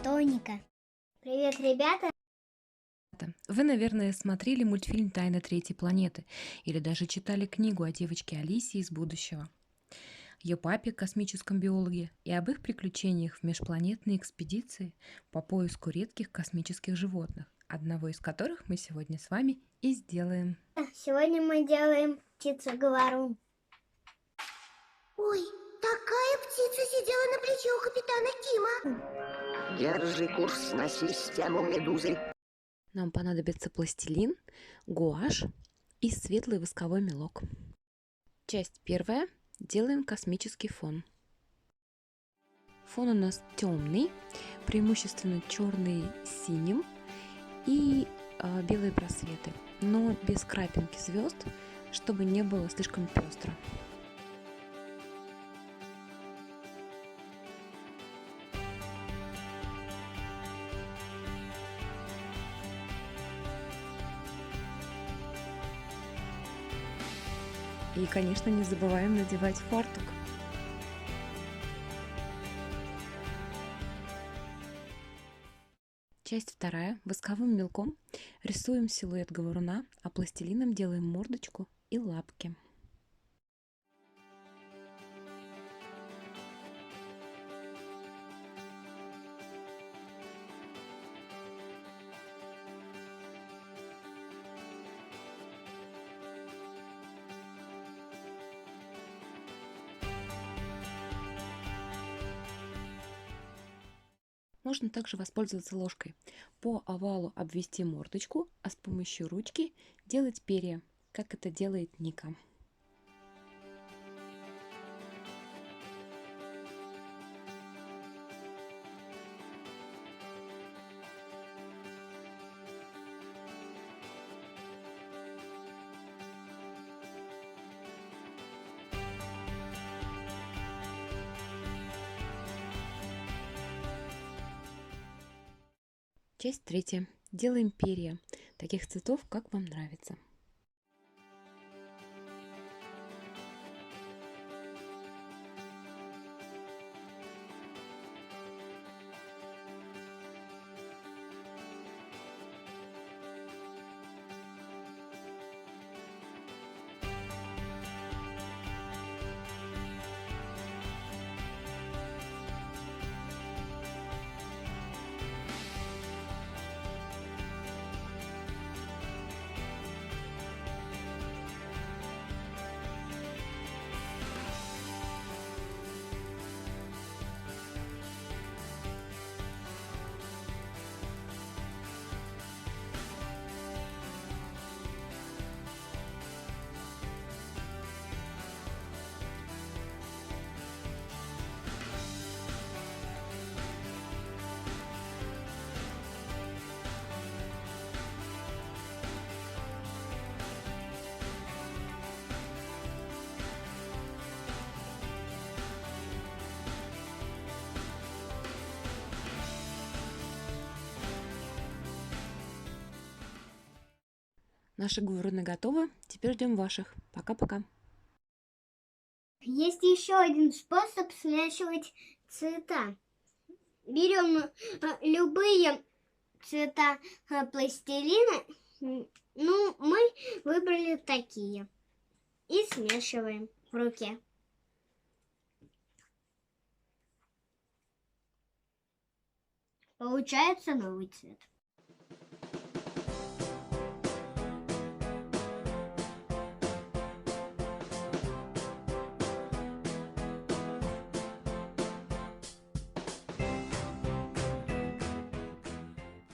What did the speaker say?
Тоника. Привет, ребята. Вы, наверное, смотрели мультфильм «Тайна третьей планеты» или даже читали книгу о девочке Алисе из будущего, ее папе, космическом биологе, и об их приключениях в межпланетной экспедиции по поиску редких космических животных, одного из которых мы сегодня с вами и сделаем. Сегодня мы делаем птицу-говорун. Ой, такая птица сидела на плече у капитана Кима. Держи курс на систему Медузы. Нам понадобится пластилин, гуашь и светлый восковой мелок. Часть первая. Делаем космический фон. Фон у нас темный, преимущественно черный с синим и белые просветы, но без крапинки звезд, чтобы не было слишком пестро. И, конечно, не забываем надевать фартук. Часть вторая. Восковым мелком рисуем силуэт говоруна, а пластилином делаем мордочку и лапки. Можно также воспользоваться ложкой. По овалу обвести мордочку, а с помощью ручки делать перья, как это делает Ника. Часть третья. Делаем перья таких цветов, как вам нравится. Наши говоруны готовы. Теперь ждем ваших. Пока-пока. Есть еще один способ смешивать цвета. Берем любые цвета пластилина. Ну, мы выбрали такие. И смешиваем в руке. Получается новый цвет.